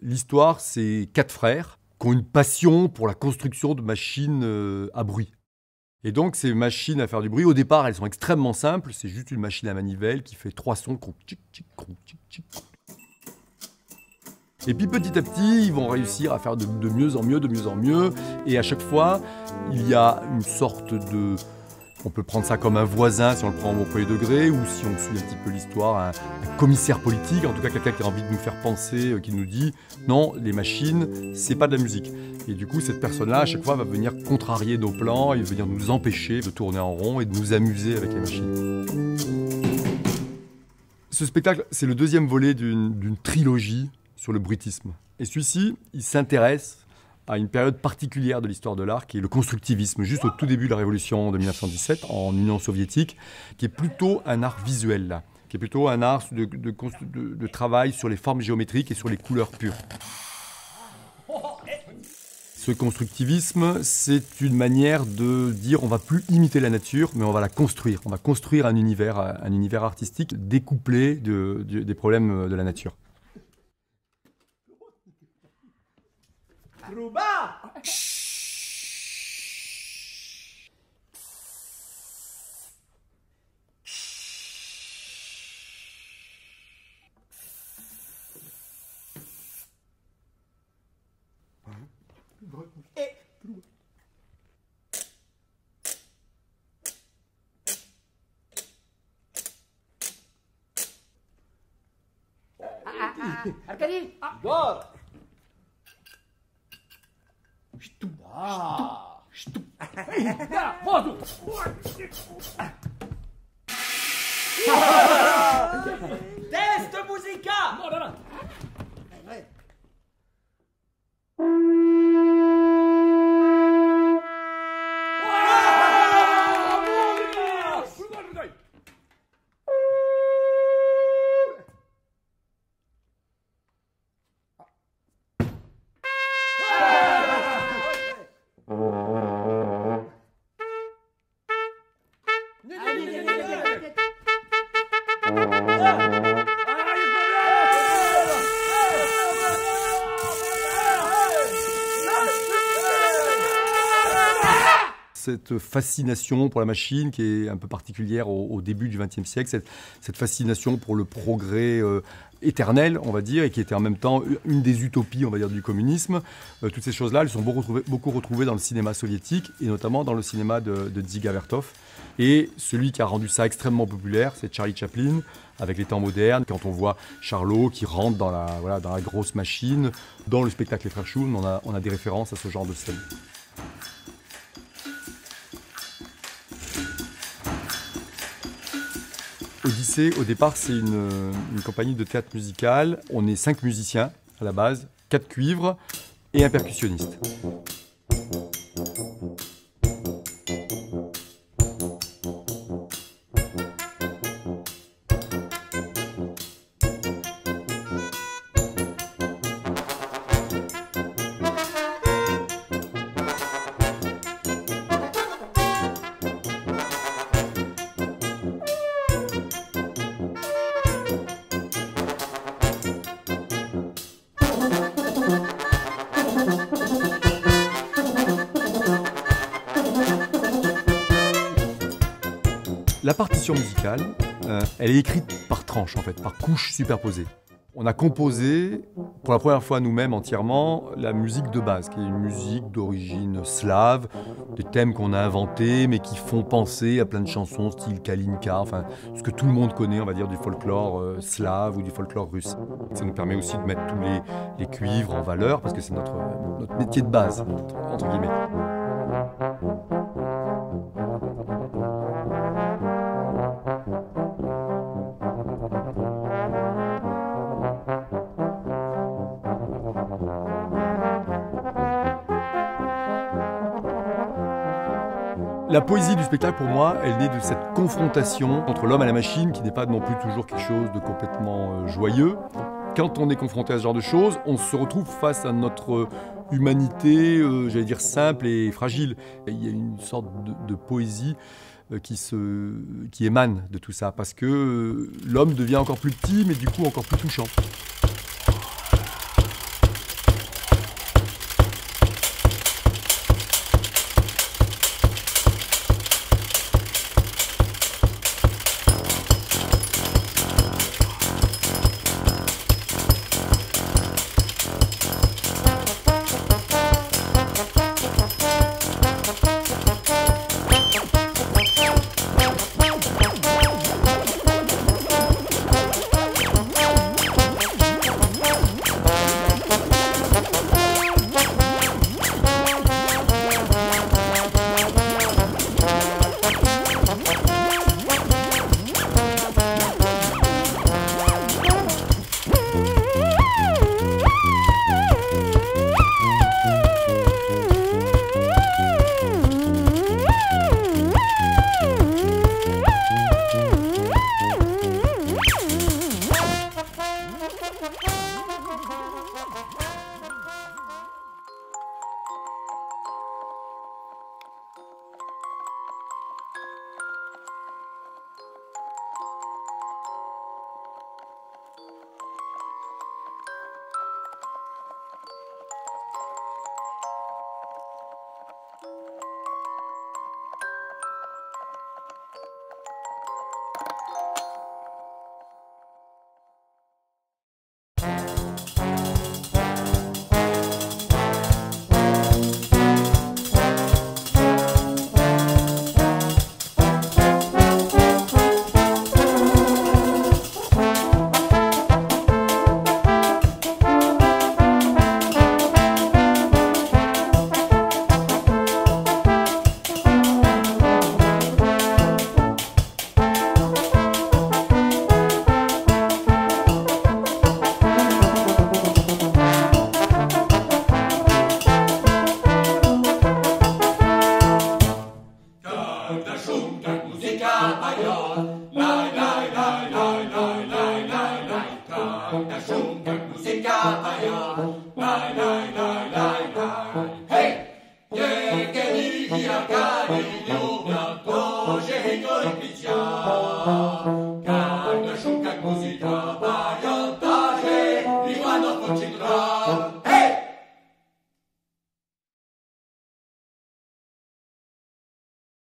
L'histoire, c'est 4 frères qui ont une passion pour la construction de machines à bruit. Et donc, ces machines à faire du bruit, au départ, elles sont extrêmement simples. C'est juste une machine à manivelle qui fait 3 sons. Et puis, petit à petit, ils vont réussir à faire de mieux en mieux, de mieux en mieux. Et à chaque fois, il y a une sorte de... On peut prendre ça comme un voisin si on le prend au premier degré, ou si on suit un petit peu l'histoire, un commissaire politique, en tout cas quelqu'un qui a envie de nous faire penser, qui nous dit non, les machines, c'est pas de la musique. Et du coup, cette personne-là, à chaque fois, va venir contrarier nos plans et venir nous empêcher de tourner en rond et de nous amuser avec les machines. Ce spectacle, c'est le deuxième volet d'une trilogie sur le bruitisme. Et celui-ci, il s'intéresse à une période particulière de l'histoire de l'art, qui est le constructivisme, juste au tout début de la Révolution de 1917, en Union soviétique, qui est plutôt un art visuel, là, qui est plutôt un art de travail sur les formes géométriques et sur les couleurs pures. Ce constructivisme, c'est une manière de dire on va plus imiter la nature, mais on va la construire. On va construire un univers artistique découplé des problèmes de la nature. Arkady! Igor! Воду! Test musica! Cette fascination pour la machine qui est un peu particulière au début du XXe siècle, cette fascination pour le progrès éternel, on va dire, et qui était en même temps une des utopies, on va dire, du communisme. Toutes ces choses-là, elles sont beaucoup retrouvées dans le cinéma soviétique, et notamment dans le cinéma de Dziga Vertov. Et celui qui a rendu ça extrêmement populaire, c'est Charlie Chaplin, avec les temps modernes. Quand on voit Charlot qui rentre dans la grosse machine, dans le spectacle Les Frères Choum, on a des références à ce genre de scène. Odyssée, au départ, c'est une compagnie de théâtre musical. On est 5 musiciens à la base, 4 cuivres et un percussionniste. La partition musicale, elle est écrite par tranches, en fait, par couches superposées. On a composé, pour la première fois nous-mêmes entièrement, la musique de base, qui est une musique d'origine slave, des thèmes qu'on a inventés, mais qui font penser à plein de chansons style Kalinka, enfin, ce que tout le monde connaît, on va dire, du folklore slave ou du folklore russe. Ça nous permet aussi de mettre tous les cuivres en valeur, parce que c'est notre métier de base, entre guillemets. La poésie du spectacle, pour moi, elle naît de cette confrontation entre l'homme et la machine, qui n'est pas non plus toujours quelque chose de complètement joyeux. Quand on est confronté à ce genre de choses, on se retrouve face à notre humanité, j'allais dire simple et fragile. Et il y a une sorte de poésie qui émane de tout ça, parce que l'homme devient encore plus petit, mais du coup encore plus touchant. Hey!